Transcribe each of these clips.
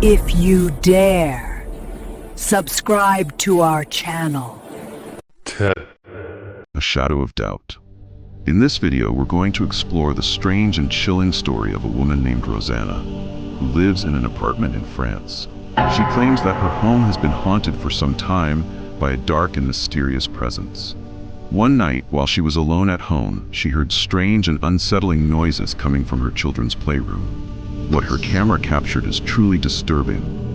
If you dare, subscribe to our channel. A shadow of doubt. In this video, we're going to explore the strange and chilling story of a woman named Rosanna, who lives in an apartment in France. She claims that her home has been haunted for some time by a dark and mysterious presence. One night, while she was alone at home, she heard strange and unsettling noises coming from her children's playroom. What her camera captured is truly disturbing.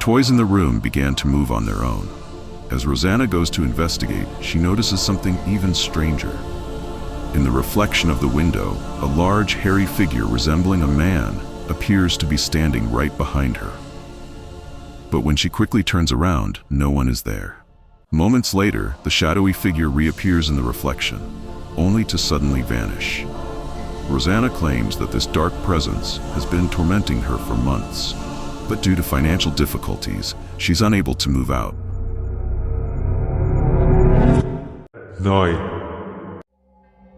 Toys in the room began to move on their own. As Rosanna goes to investigate, she notices something even stranger. In the reflection of the window, a large, hairy figure resembling a man appears to be standing right behind her. But when she quickly turns around, no one is there. Moments later, the shadowy figure reappears in the reflection, only to suddenly vanish. Rosanna claims that this dark presence has been tormenting her for months. But due to financial difficulties, she's unable to move out.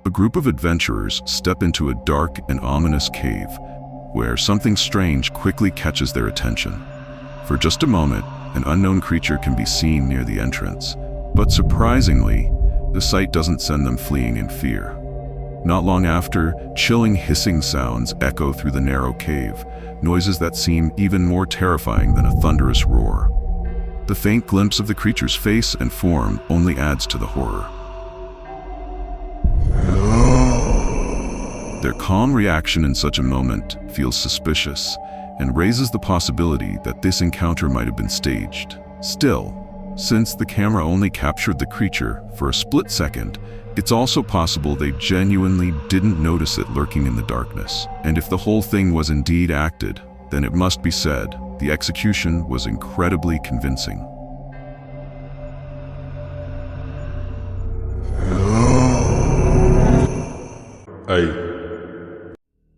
A group of adventurers step into a dark and ominous cave, where something strange quickly catches their attention. For just a moment, an unknown creature can be seen near the entrance, but surprisingly, the sight doesn't send them fleeing in fear. Not long after, chilling hissing sounds echo through the narrow cave, noises that seem even more terrifying than a thunderous roar. The faint glimpse of the creature's face and form only adds to the horror. Their calm reaction in such a moment feels suspicious and raises the possibility that this encounter might have been staged. Still, since the camera only captured the creature for a split second, it's also possible they genuinely didn't notice it lurking in the darkness. And if the whole thing was indeed acted, then it must be said, the execution was incredibly convincing.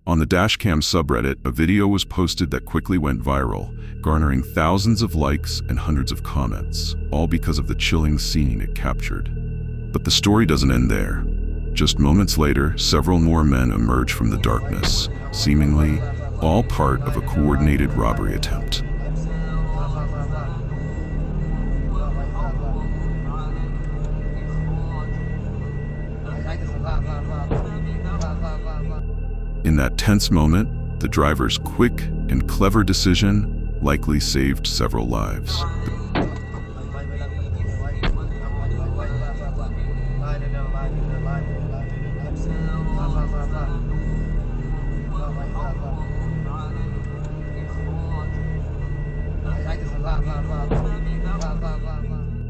On the Dashcam subreddit, a video was posted that quickly went viral, garnering thousands of likes and hundreds of comments, all because of the chilling scene it captured. But the story doesn't end there. Just moments later, several more men emerge from the darkness, seemingly all part of a coordinated robbery attempt. In that tense moment, the driver's quick and clever decision likely saved several lives.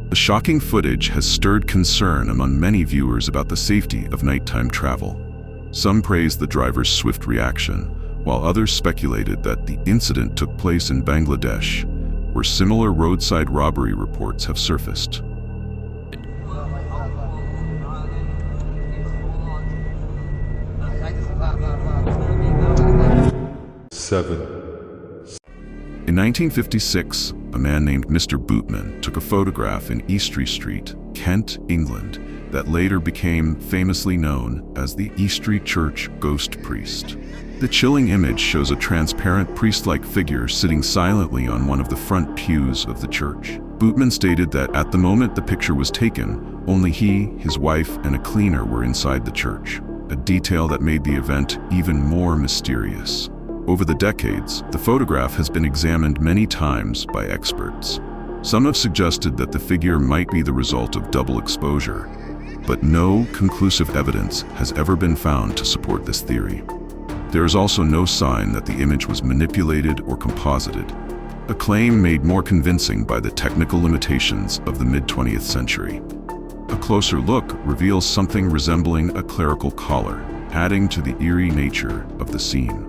The shocking footage has stirred concern among many viewers about the safety of nighttime travel. Some praised the driver's swift reaction, while others speculated that the incident took place in Bangladesh, where similar roadside robbery reports have surfaced. In 1956, a man named Mr. Bootman took a photograph in Eastry Street, Kent, England, that later became famously known as the Eastry Church Ghost Priest. The chilling image shows a transparent priest-like figure sitting silently on one of the front pews of the church. Bootman stated that at the moment the picture was taken, only he, his wife, and a cleaner were inside the church, a detail that made the event even more mysterious. Over the decades, the photograph has been examined many times by experts. Some have suggested that the figure might be the result of double exposure, but no conclusive evidence has ever been found to support this theory. There is also no sign that the image was manipulated or composited, a claim made more convincing by the technical limitations of the mid-20th century. A closer look reveals something resembling a clerical collar, adding to the eerie nature of the scene.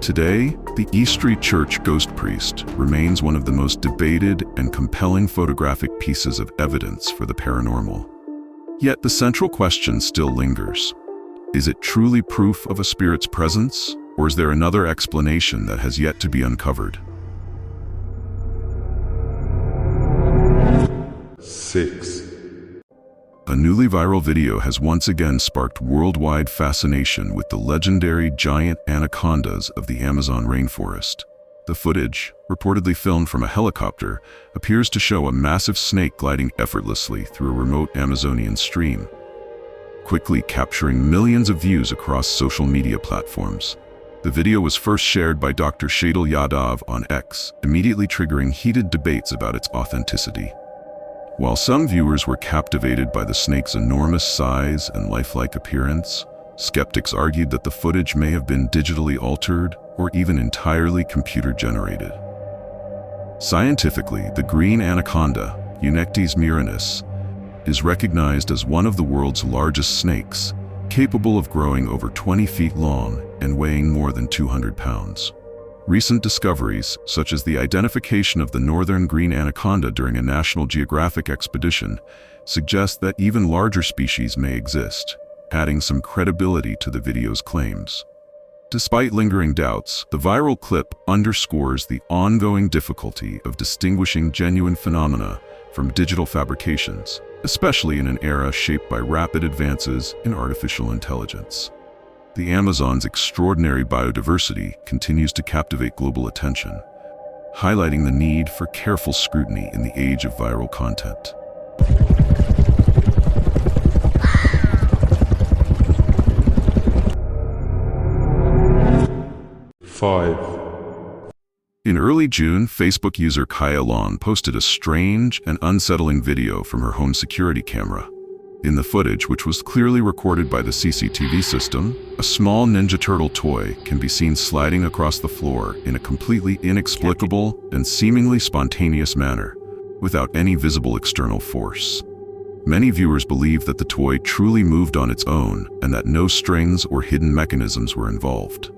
Today, the E Street Church ghost priest remains one of the most debated and compelling photographic pieces of evidence for the paranormal. Yet the central question still lingers. Is it truly proof of a spirit's presence, or is there another explanation that has yet to be uncovered? 6. A newly viral video has once again sparked worldwide fascination with the legendary giant anacondas of the Amazon rainforest. The footage, reportedly filmed from a helicopter, appears to show a massive snake gliding effortlessly through a remote Amazonian stream, quickly capturing millions of views across social media platforms. The video was first shared by Dr. Shadil Yadav on X, immediately triggering heated debates about its authenticity. While some viewers were captivated by the snake's enormous size and lifelike appearance, skeptics argued that the footage may have been digitally altered or even entirely computer-generated. Scientifically, the green anaconda, Eunectes murinus, is recognized as one of the world's largest snakes, capable of growing over 20 feet long and weighing more than 200 pounds. Recent discoveries, such as the identification of the northern green anaconda during a National Geographic expedition, suggest that even larger species may exist, adding some credibility to the video's claims. Despite lingering doubts, the viral clip underscores the ongoing difficulty of distinguishing genuine phenomena from digital fabrications, especially in an era shaped by rapid advances in artificial intelligence. The Amazon's extraordinary biodiversity continues to captivate global attention, highlighting the need for careful scrutiny in the age of viral content. 5. In early June, Facebook user Kaya Long posted a strange and unsettling video from her home security camera. In the footage, which was clearly recorded by the CCTV system, a small Ninja Turtle toy can be seen sliding across the floor in a completely inexplicable and seemingly spontaneous manner, without any visible external force. Many viewers believe that the toy truly moved on its own and that no strings or hidden mechanisms were involved.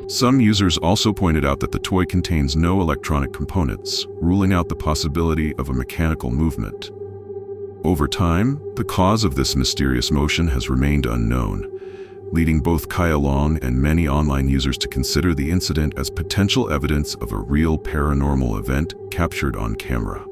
Some users also pointed out that the toy contains no electronic components, ruling out the possibility of a mechanical movement. Over time, the cause of this mysterious motion has remained unknown, leading both Kaya Long and many online users to consider the incident as potential evidence of a real paranormal event captured on camera.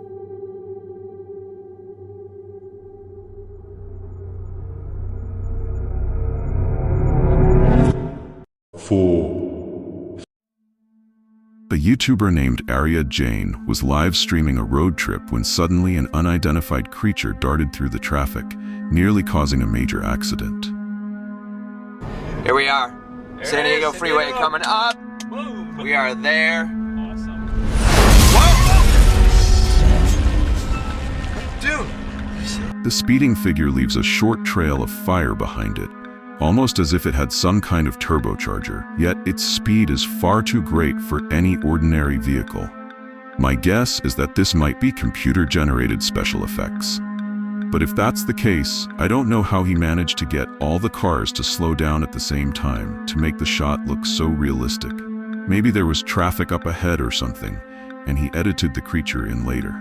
A YouTuber named Arya Jane was live streaming a road trip when suddenly an unidentified creature darted through the traffic, nearly causing a major accident. Here we are. San Diego Freeway coming up. We are there. Awesome. Whoa! Dude! The speeding figure leaves a short trail of fire behind it, almost as if it had some kind of turbocharger, yet its speed is far too great for any ordinary vehicle. My guess is that this might be computer-generated special effects. But if that's the case, I don't know how he managed to get all the cars to slow down at the same time to make the shot look so realistic. Maybe there was traffic up ahead or something, and he edited the creature in later.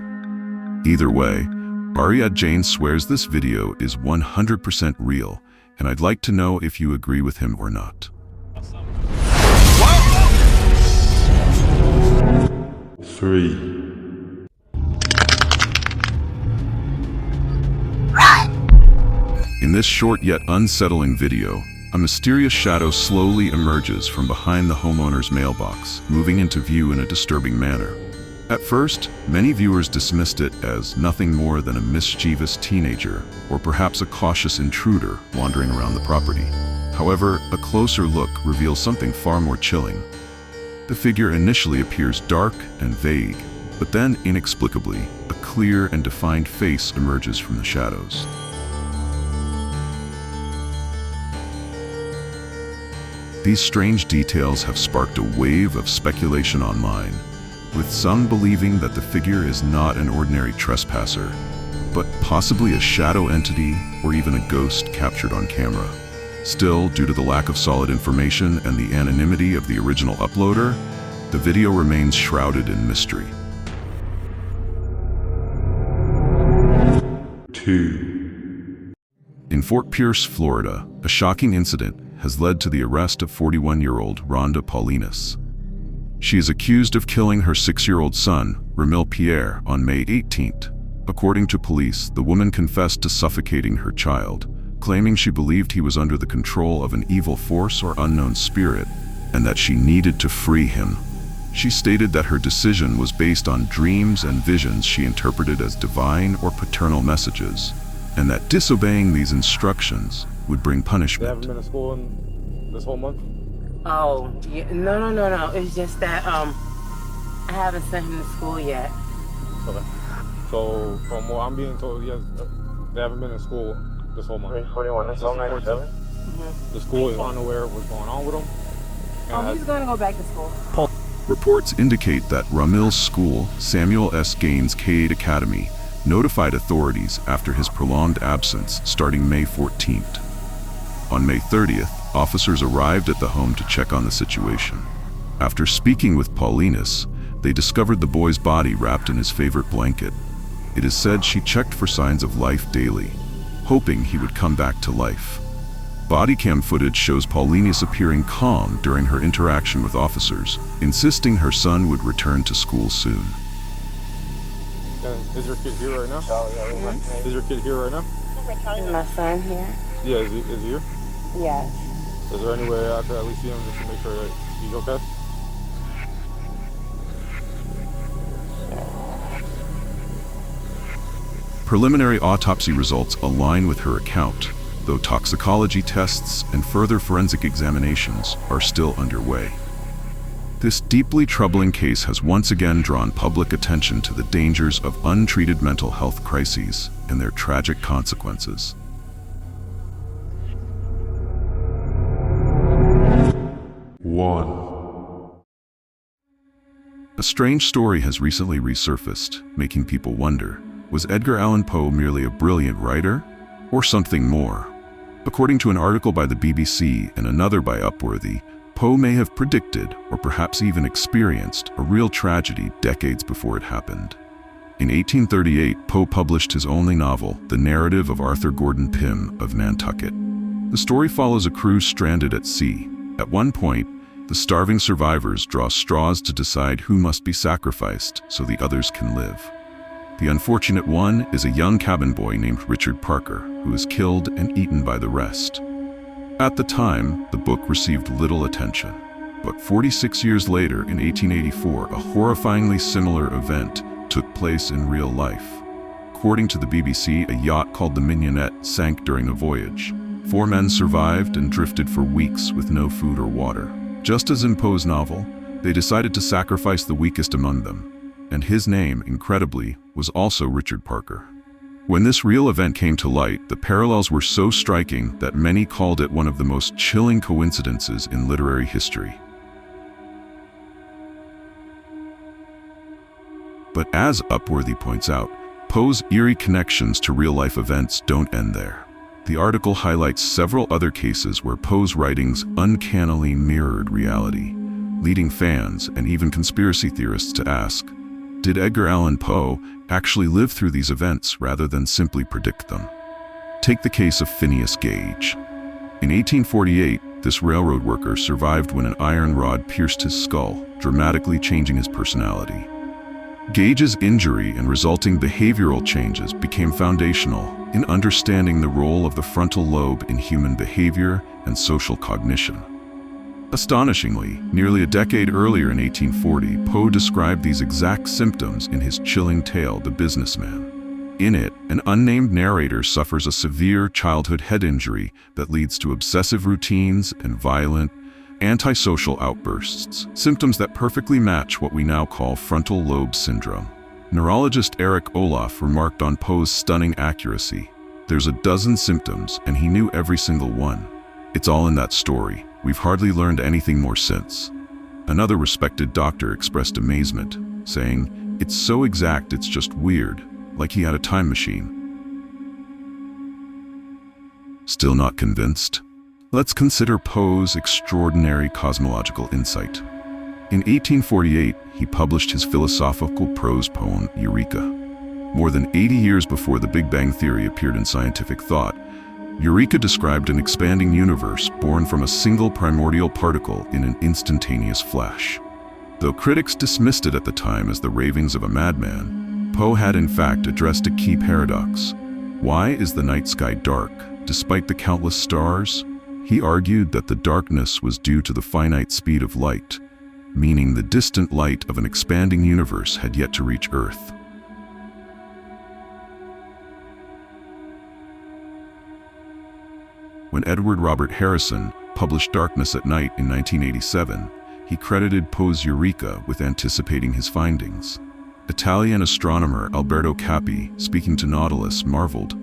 Either way, Arya Jane swears this video is 100% real, and I'd like to know if you agree with him or not. Awesome. 3. In this short yet unsettling video, A mysterious shadow slowly emerges from behind the homeowner's mailbox, moving into view in a disturbing manner. At first, many viewers dismissed it as nothing more than a mischievous teenager, or perhaps a cautious intruder wandering around the property. However, a closer look reveals something far more chilling. The figure initially appears dark and vague, but then, inexplicably, a clear and defined face emerges from the shadows. These strange details have sparked a wave of speculation online, with some believing that the figure is not an ordinary trespasser, but possibly a shadow entity or even a ghost captured on camera. Still, due to the lack of solid information and the anonymity of the original uploader, the video remains shrouded in mystery. 2. In Fort Pierce, Florida, a shocking incident has led to the arrest of 41-year-old Rhonda Paulinus. She is accused of killing her 6-year-old son, Ramil Pierre, on May 18th. According to police, the woman confessed to suffocating her child, claiming she believed he was under the control of an evil force or unknown spirit, and that she needed to free him. She stated that her decision was based on dreams and visions she interpreted as divine or paternal messages, and that disobeying these instructions would bring punishment. They haven't been to school in this whole month? Oh, yeah, no. It's just that I haven't sent him to school yet. Okay. So from what I'm being told, yes, they haven't been in school this whole month. 41, that's all 97? The school is unaware of what's going on with him. Oh, he's gonna go back to school. Reports indicate that Ramil's school, Samuel S. Gaines Cade Academy, notified authorities after his prolonged absence starting May 14th. On May 30th, officers arrived at the home to check on the situation. After speaking with Paulinus, they discovered the boy's body wrapped in his favorite blanket. It is said she checked for signs of life daily, hoping he would come back to life. Body cam footage shows Paulinus appearing calm during her interaction with officers, insisting her son would return to school soon. Is your kid here right now? Mm-hmm. Is your kid here right now? Is my son here? Yeah, is he here? Yes. Is there any way I could at least see him just to make sure that he's okay? Preliminary autopsy results align with her account, though toxicology tests and further forensic examinations are still underway. This deeply troubling case has once again drawn public attention to the dangers of untreated mental health crises and their tragic consequences. A strange story has recently resurfaced, making people wonder, was Edgar Allan Poe merely a brilliant writer, or something more? According to an article by the BBC and another by Upworthy, Poe may have predicted, or perhaps even experienced, a real tragedy decades before it happened. In 1838, Poe published his only novel, The Narrative of Arthur Gordon Pym of Nantucket. The story follows a crew stranded at sea. At one point, the starving survivors draw straws to decide who must be sacrificed so the others can live. The unfortunate one is a young cabin boy named Richard Parker, who is killed and eaten by the rest. At the time, the book received little attention, but 46 years later, in 1884, a horrifyingly similar event took place in real life. According to the BBC, a yacht called the Mignonette sank during a voyage. 4 men survived and drifted for weeks with no food or water. Just as in Poe's novel, they decided to sacrifice the weakest among them, and his name, incredibly, was also Richard Parker. When this real event came to light, the parallels were so striking that many called it one of the most chilling coincidences in literary history. But as Upworthy points out, Poe's eerie connections to real-life events don't end there. The article highlights several other cases where Poe's writings uncannily mirrored reality, leading fans and even conspiracy theorists to ask, did Edgar Allan Poe actually live through these events rather than simply predict them? Take the case of Phineas Gage. In 1848, this railroad worker survived when an iron rod pierced his skull, dramatically changing his personality. Gage's injury and resulting behavioral changes became foundational in understanding the role of the frontal lobe in human behavior and social cognition. Astonishingly, nearly a decade earlier in 1840, Poe described these exact symptoms in his chilling tale, The Businessman. In it, an unnamed narrator suffers a severe childhood head injury that leads to obsessive routines and violent, antisocial outbursts, symptoms that perfectly match what we now call frontal lobe syndrome. Neurologist Eric Olaf remarked on Poe's stunning accuracy. There's a dozen symptoms, and he knew every single one. It's all in that story. We've hardly learned anything more since. Another respected doctor expressed amazement, saying, "It's so exact it's just weird, like he had a time machine." Still not convinced? Let's consider Poe's extraordinary cosmological insight. In 1848, he published his philosophical prose poem, Eureka. More than 80 years before the Big Bang Theory appeared in scientific thought, Eureka described an expanding universe born from a single primordial particle in an instantaneous flash. Though critics dismissed it at the time as the ravings of a madman, Poe had in fact addressed a key paradox. Why is the night sky dark, despite the countless stars? He argued that the darkness was due to the finite speed of light, meaning the distant light of an expanding universe had yet to reach Earth. When Edward Robert Harrison published Darkness at Night in 1987, he credited Poe's Eureka with anticipating his findings. Italian astronomer Alberto Cappi, speaking to Nautilus, marveled,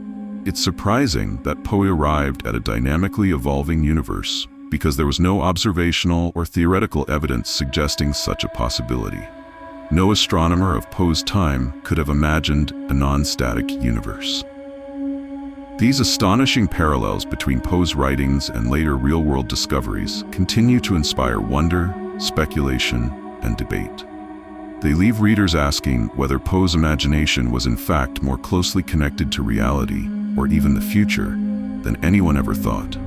"It's surprising that Poe arrived at a dynamically evolving universe, because there was no observational or theoretical evidence suggesting such a possibility. No astronomer of Poe's time could have imagined a non-static universe." These astonishing parallels between Poe's writings and later real-world discoveries continue to inspire wonder, speculation, and debate. They leave readers asking whether Poe's imagination was in fact more closely connected to reality, or even the future, than anyone ever thought.